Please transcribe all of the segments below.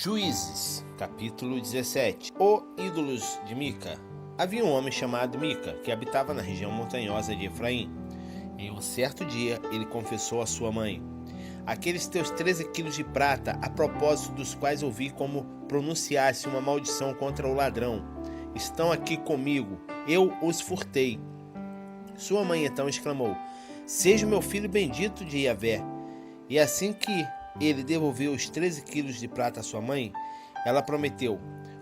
Juízes, capítulo 17. O ídolos de Mica. Havia um homem chamado Mica, que habitava na região montanhosa de Efraim. Em um certo dia, ele confessou à sua mãe: aqueles teus 13 quilos de prata, a propósito dos quais ouvi como pronunciasse uma maldição contra o ladrão, estão aqui comigo, eu os furtei. Sua mãe então exclamou: seja o meu filho bendito de Yahvé. E assim que ele devolveu os 13 quilos de prata à sua mãe, ela prometeu: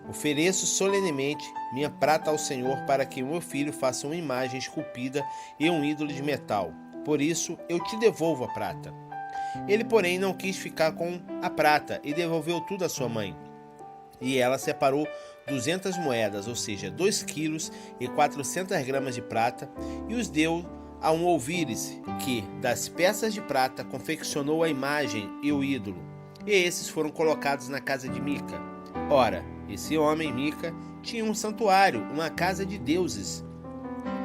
ofereço solenemente minha prata ao Senhor para que o meu filho faça uma imagem esculpida e um ídolo de metal. Por isso eu te devolvo a prata. Ele, porém, não quis ficar com a prata e devolveu tudo à sua mãe. E ela separou 200 moedas, ou seja, 2 quilos e 400 gramas de prata, e os deu a um ouvires que, das peças de prata, confeccionou a imagem e o ídolo. E esses foram colocados na casa de Mica. Ora, esse homem, Mica, tinha um santuário, uma casa de deuses,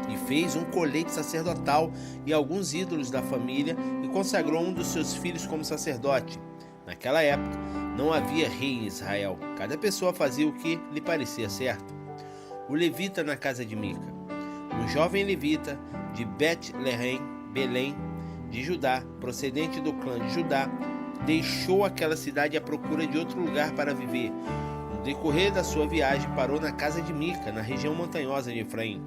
e fez um colete sacerdotal e alguns ídolos da família, e consagrou um dos seus filhos como sacerdote. Naquela época, não havia rei em Israel. Cada pessoa fazia o que lhe parecia certo. O levita na casa de Mica. Um jovem levita de Bet-Lehem, Belém, de Judá, procedente do clã de Judá, deixou aquela cidade à procura de outro lugar para viver. No decorrer da sua viagem, parou na casa de Mica, na região montanhosa de Efraim.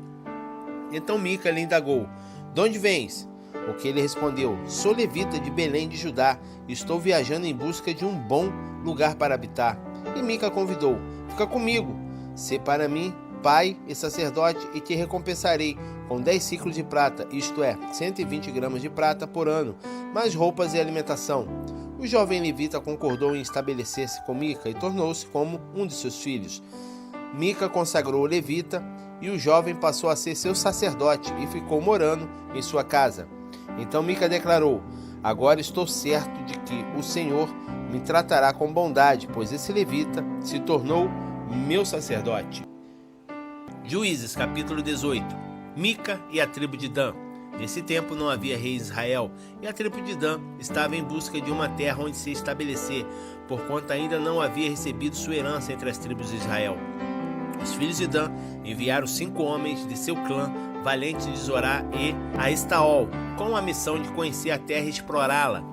Então Mica lhe indagou: de onde vens? O que ele respondeu: sou levita de Belém de Judá, e estou viajando em busca de um bom lugar para habitar. E Mica convidou: fica comigo, sê para mim pai e sacerdote, e te recompensarei com 10 ciclos de prata, isto é, 120 gramas de prata por ano, mais roupas e alimentação. O jovem levita concordou em estabelecer-se com Mica e tornou-se como um de seus filhos. Mica consagrou o levita, e o jovem passou a ser seu sacerdote e ficou morando em sua casa. Então Mica declarou: agora estou certo de que o Senhor me tratará com bondade, pois esse levita se tornou meu sacerdote. Juízes, capítulo 18. Mica e a tribo de Dan. Nesse tempo não havia rei em Israel, e a tribo de Dan estava em busca de uma terra onde se estabelecer, porquanto ainda não havia recebido sua herança entre as tribos de Israel. Os filhos de Dan enviaram 5 homens de seu clã, valentes de Zorá e a Estaol, com a missão de conhecer a terra e explorá-la.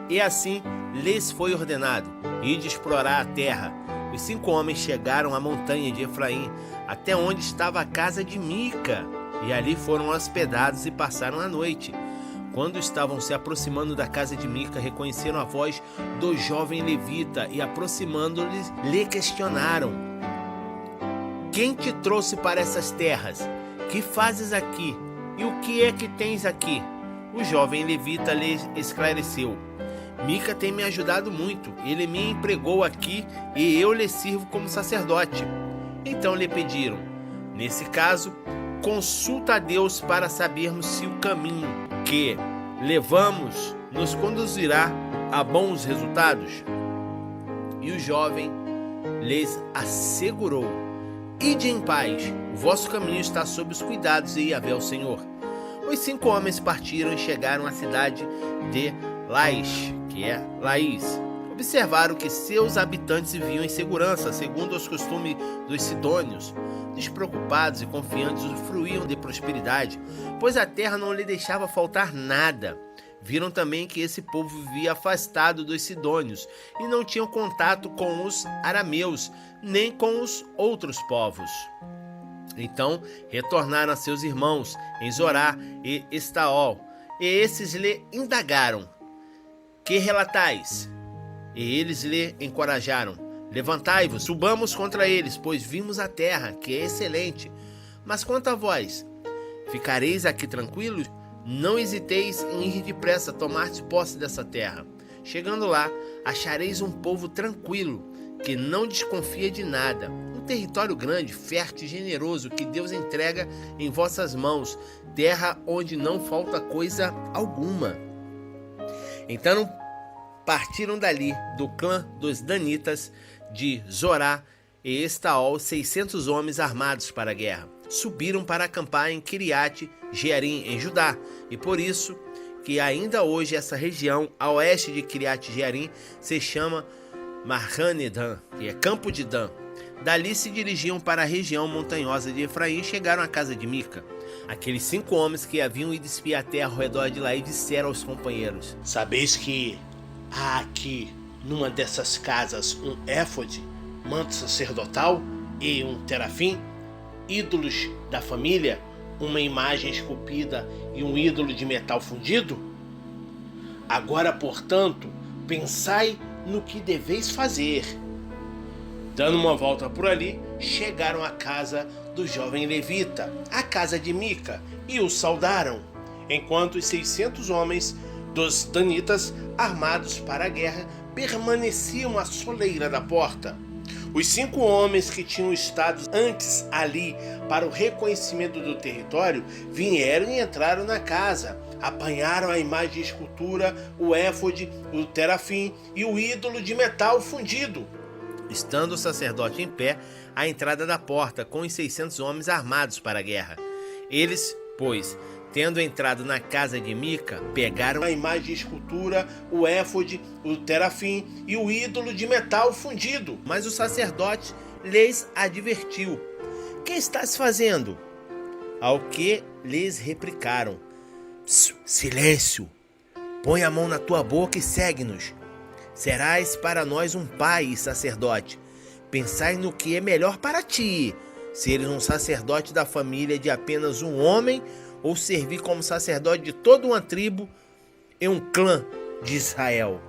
E assim lhes foi ordenado: ide explorar a terra. Os 5 homens chegaram à montanha de Efraim, até onde estava a casa de Mica, e ali foram hospedados e passaram a noite. Quando estavam se aproximando da casa de Mica, reconheceram a voz do jovem levita e, aproximando-lhes, lhe questionaram: quem te trouxe para essas terras? Que fazes aqui? E o que é que tens aqui? O jovem levita lhe esclareceu: Mica tem me ajudado muito, ele me empregou aqui e eu lhe sirvo como sacerdote. Então lhe pediram: nesse caso, consulta a Deus para sabermos se o caminho que levamos nos conduzirá a bons resultados. E o jovem lhes assegurou: ide em paz, o vosso caminho está sob os cuidados de Yahvé o Senhor. Os 5 homens partiram e chegaram à cidade de Laish, que é Laís. Observaram que seus habitantes viviam em segurança, segundo os costumes dos sidônios. Despreocupados e confiantes, usufruíam de prosperidade, pois a terra não lhe deixava faltar nada. Viram também que esse povo vivia afastado dos sidônios e não tinham contato com os arameus, nem com os outros povos. Então retornaram a seus irmãos em Zorá e Estaol, e esses lhe indagaram: que relatais? E eles lhe encorajaram: levantai-vos, subamos contra eles, pois vimos a terra, que é excelente. Mas quanto a vós, ficareis aqui tranquilos? Não hesiteis em ir depressa tomar posse dessa terra. Chegando lá, achareis um povo tranquilo, que não desconfia de nada. Um território grande, fértil e generoso, que Deus entrega em vossas mãos, terra onde não falta coisa alguma. Então partiram dali, do clã dos Danitas, de Zorá e Estaol, 600 homens armados para a guerra. Subiram para acampar em Kiriat Jearim, em Judá, e por isso que ainda hoje essa região, a oeste de Kiriat Jearim, se chama Marrane-Dan, que é Campo de Dan. Dali se dirigiam para a região montanhosa de Efraim e chegaram à casa de Mica. Aqueles 5 homens que haviam ido espiar a terra ao redor de Laí disseram aos companheiros: Sabeis que há aqui, numa dessas casas, um éfode, manto sacerdotal e um terafim, ídolos da família, uma imagem esculpida e um ídolo de metal fundido? Agora, portanto, pensai no que deveis fazer. Dando uma volta por ali, chegaram à casa do jovem levita, a casa de Mica, e o saudaram, enquanto os 600 homens dos danitas, armados para a guerra, permaneciam à soleira da porta. Os 5 homens que tinham estado antes ali para o reconhecimento do território vieram e entraram na casa, apanharam a imagem de escultura, o éfode, o terafim e o ídolo de metal fundido. Estando o sacerdote em pé à entrada da porta, com os 600 homens armados para a guerra. Eles, pois, tendo entrado na casa de Mica, pegaram a imagem de escultura, o éfode, o terafim e o ídolo de metal fundido. Mas o sacerdote lhes advertiu: Que estás fazendo? Ao que lhes replicaram: Silêncio! Põe a mão na tua boca e segue-nos. Serás para nós um pai e sacerdote. Pensai no que é melhor para ti, seres um sacerdote da família de apenas um homem, ou servir como sacerdote de toda uma tribo e um clã de Israel.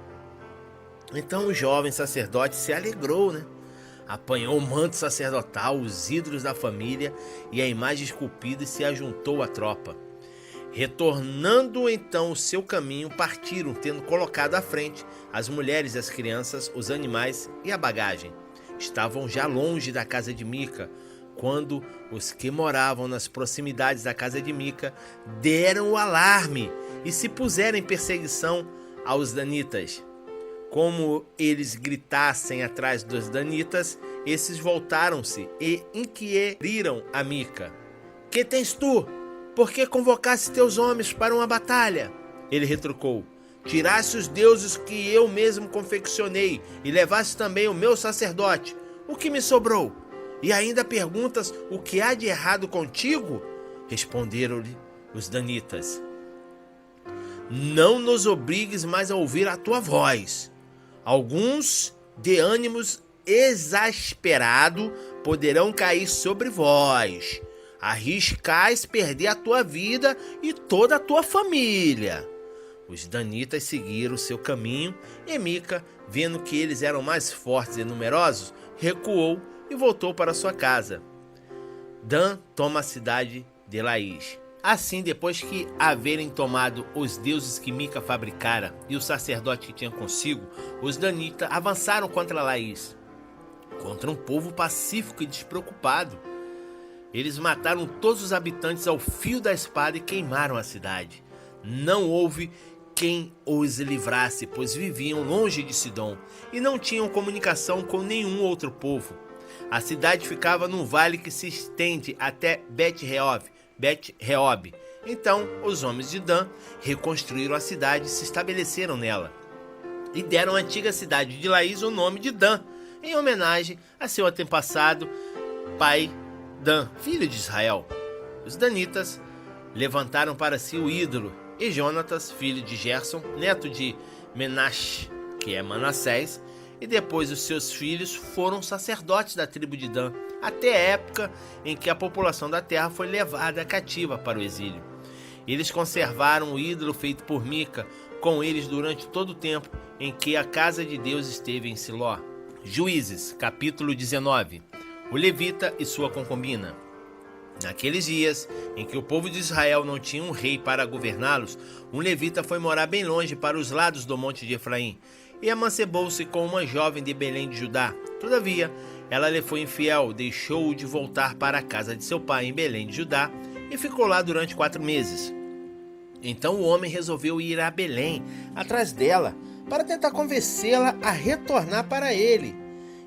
Então o jovem sacerdote se alegrou, Apanhou o manto sacerdotal, os ídolos da família e a imagem esculpida e se ajuntou à tropa. Retornando então o seu caminho, partiram, tendo colocado à frente as mulheres, as crianças, os animais e a bagagem. Estavam já longe da casa de Mica, quando os que moravam nas proximidades da casa de Mica deram o alarme e se puseram em perseguição aos danitas. Como eles gritassem atrás dos danitas, esses voltaram-se e inquiriram a Mica: Que tens tu? Por que convocaste teus homens para uma batalha? Ele retrucou: Tiraste os deuses que eu mesmo confeccionei e levaste também o meu sacerdote. O que me sobrou? E ainda perguntas o que há de errado contigo? Responderam-lhe os danitas: Não nos obrigues mais a ouvir a tua voz. Alguns, de ânimos exasperado, poderão cair sobre vós. Arriscais perder a tua vida e toda a tua família. Os danitas seguiram seu caminho e Mica, vendo que eles eram mais fortes e numerosos, recuou e voltou para sua casa. Dan toma a cidade de Laís. Assim, depois que haverem tomado os deuses que Mica fabricara e o sacerdote que tinha consigo, os danitas avançaram contra Laís, contra um povo pacífico e despreocupado. Eles mataram todos os habitantes ao fio da espada e queimaram a cidade. Não houve quem os livrasse, pois viviam longe de Sidom e não tinham comunicação com nenhum outro povo. A cidade ficava num vale que se estende até Bet-Reob. Então os homens de Dan reconstruíram a cidade e se estabeleceram nela. E deram à antiga cidade de Laís o nome de Dan, em homenagem a seu antepassado, pai Dan, filho de Israel. Os danitas levantaram para si o ídolo, e Jonatas, filho de Gerson, neto de Menaxe, que é Manassés, e depois os seus filhos foram sacerdotes da tribo de Dan, até a época em que a população da terra foi levada cativa para o exílio. Eles conservaram o ídolo feito por Mica com eles durante todo o tempo em que a casa de Deus esteve em Siló. Juízes, capítulo 19. O levita e sua concubina. Naqueles dias, em que o povo de Israel não tinha um rei para governá-los, um levita foi morar bem longe para os lados do monte de Efraim, e amancebou-se com uma jovem de Belém de Judá. Todavia, ela lhe foi infiel, deixou-o de voltar para a casa de seu pai em Belém de Judá, e ficou lá durante 4 meses. Então o homem resolveu ir a Belém, atrás dela, para tentar convencê-la a retornar para ele.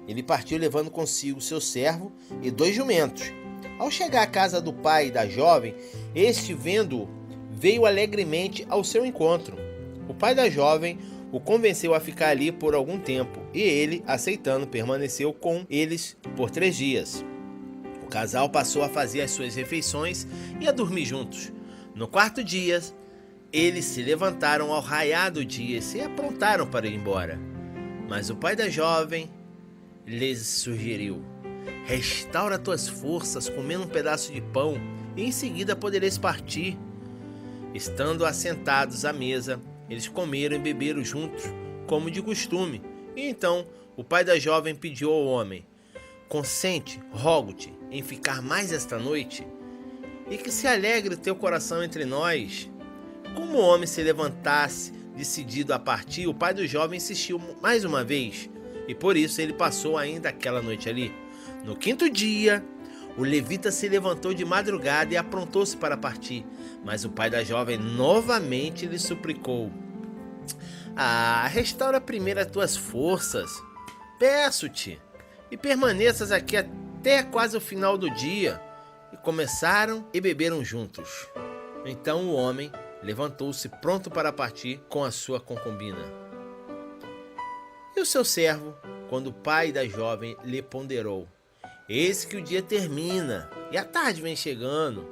Ele partiu levando consigo seu servo e 2 jumentos. Ao chegar à casa do pai da jovem, este, vendo-o, veio alegremente ao seu encontro. O pai da jovem o convenceu a ficar ali por algum tempo, e ele, aceitando, permaneceu com eles por 3 dias. O casal passou a fazer as suas refeições e a dormir juntos. No 4º dia, eles se levantaram ao raiar do dia e se aprontaram para ir embora. Mas o pai da jovem lhes sugeriu: restaura tuas forças comendo um pedaço de pão, e em seguida podereis partir. Estando assentados à mesa, eles comeram e beberam juntos, como de costume. E então o pai da jovem pediu ao homem: consente, rogo-te, em ficar mais esta noite, e que se alegre o teu coração entre nós. Como o homem se levantasse, decidido a partir, o pai do jovem insistiu mais uma vez, e por isso ele passou ainda aquela noite ali. No 5º dia, o levita se levantou de madrugada e aprontou-se para partir, mas o pai da jovem novamente lhe suplicou: restaura primeiro as tuas forças, peço-te, e permaneças aqui até quase o final do dia. E começaram e beberam juntos. Então o homem levantou-se pronto para partir com a sua concubina. E o seu servo, quando o pai da jovem lhe ponderou: eis que o dia termina e a tarde vem chegando.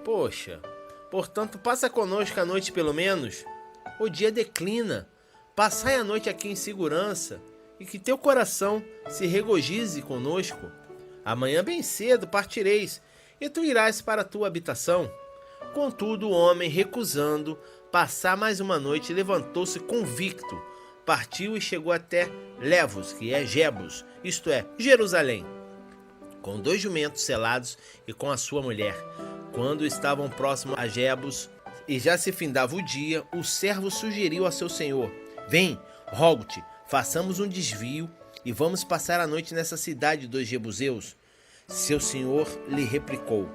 Poxa, portanto passa conosco a noite pelo menos. O dia declina, passai a noite aqui em segurança, e que teu coração se regozije conosco. Amanhã bem cedo partireis, e tu irás para a tua habitação. Contudo, o homem, recusando passar mais uma noite, levantou-se convicto, partiu e chegou até Levos, que é Jebus, isto é, Jerusalém, com 2 jumentos selados e com a sua mulher. Quando estavam próximos a Jebus e já se findava o dia, o servo sugeriu a seu senhor: vem, rogo-te, façamos um desvio e vamos passar a noite nessa cidade dos jebuseus. Seu senhor lhe replicou: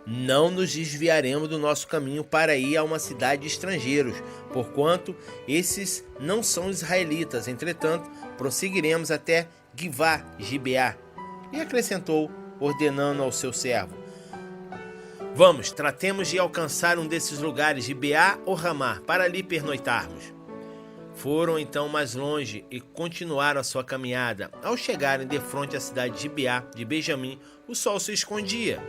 não nos desviaremos do nosso caminho para ir a uma cidade de estrangeiros, porquanto esses não são israelitas. Entretanto, prosseguiremos até Gibeá. E acrescentou, ordenando ao seu servo: vamos, tratemos de alcançar um desses lugares, Gibeá ou Ramá, para ali pernoitarmos. Foram então mais longe e continuaram a sua caminhada. Ao chegarem defronte à cidade de Gibeá de Benjamim, o sol se escondia.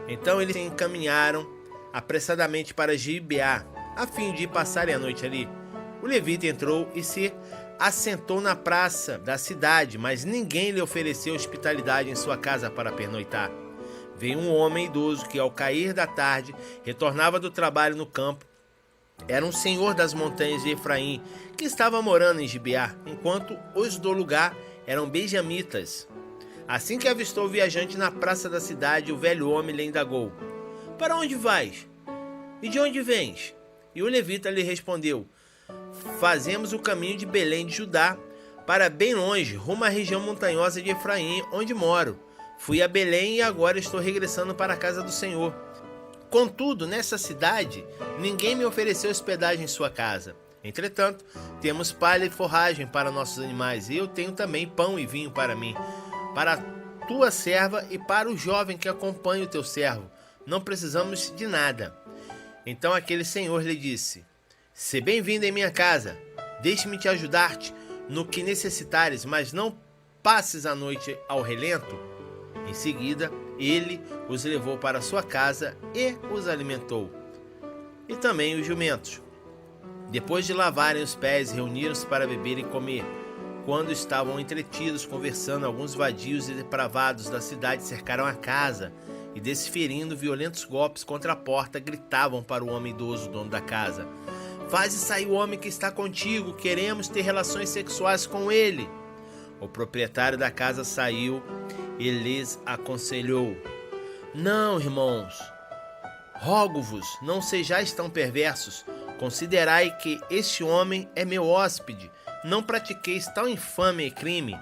Então eles se encaminharam apressadamente para Gibeá, a fim de passarem a noite ali. O levita entrou e se assentou na praça da cidade, mas ninguém lhe ofereceu hospitalidade em sua casa para pernoitar. Veio um homem idoso que, ao cair da tarde, retornava do trabalho no campo. Era um senhor das montanhas de Efraim, que estava morando em Gibeá, enquanto os do lugar eram benjamitas. Assim que avistou o viajante na praça da cidade, o velho homem lhe indagou: para onde vais? E de onde vens? E o levita lhe respondeu: fazemos o caminho de Belém de Judá, para bem longe, rumo à região montanhosa de Efraim, onde moro. Fui a Belém e agora estou regressando para a casa do Senhor. Contudo, nessa cidade, ninguém me ofereceu hospedagem em sua casa. Entretanto, temos palha e forragem para nossos animais, e eu tenho também pão e vinho para mim, para a tua serva e para o jovem que acompanha o teu servo. Não precisamos de nada. Então aquele senhor lhe disse: se bem-vindo em minha casa, deixe-me te ajudar-te no que necessitares, mas não passes a noite ao relento. Em seguida, ele os levou para sua casa e os alimentou, e também os jumentos. Depois de lavarem os pés, reuniram-se para beber e comer. Quando estavam entretidos conversando, alguns vadios e depravados da cidade cercaram a casa e, desferindo violentos golpes contra a porta, gritavam para o homem idoso, dono da casa: faze sair o homem que está contigo, queremos ter relações sexuais com ele. O proprietário da casa saiu e lhes aconselhou: não, irmãos, rogo-vos, não sejais tão perversos. Considerai que este homem é meu hóspede. Não pratiqueis tal infame crime.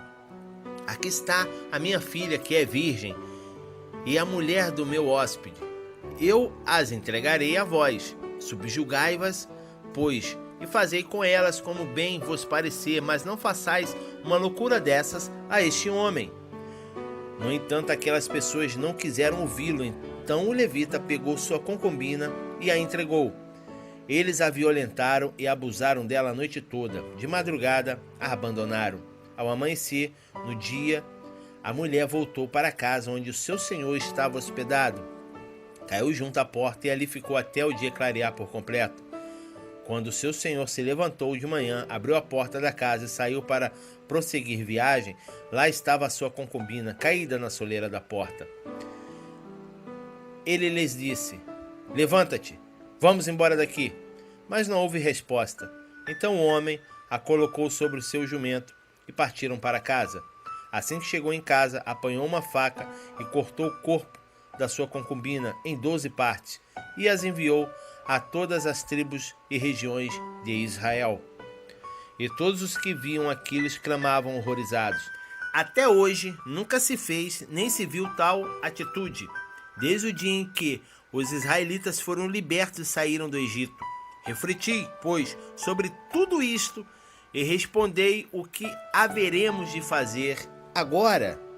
Aqui está a minha filha, que é virgem, e a mulher do meu hóspede. Eu as entregarei a vós. Subjugai-vas, pois, e fazei com elas como bem vos parecer, mas não façais uma loucura dessas a este homem. No entanto, aquelas pessoas não quiseram ouvi-lo. Então o levita pegou sua concubina e a entregou. Eles a violentaram e abusaram dela a noite toda. De madrugada, a abandonaram. Ao amanhecer, no dia, a mulher voltou para a casa onde o seu senhor estava hospedado. Caiu junto à porta e ali ficou até o dia clarear por completo. Quando o seu senhor se levantou de manhã, abriu a porta da casa e saiu para prosseguir viagem, lá estava a sua concubina, caída na soleira da porta. Ele lhes disse: "Levanta-te, vamos embora daqui." Mas não houve resposta. Então o homem a colocou sobre o seu jumento e partiram para casa. Assim que chegou em casa, apanhou uma faca e cortou o corpo da sua concubina em 12 partes e as enviou a todas as tribos e regiões de Israel. E todos os que viam aquilo exclamavam horrorizados: "Até hoje nunca se fez nem se viu tal atitude, desde o dia em que os israelitas foram libertos e saíram do Egito. Refleti, pois, sobre tudo isto e respondei o que haveremos de fazer agora."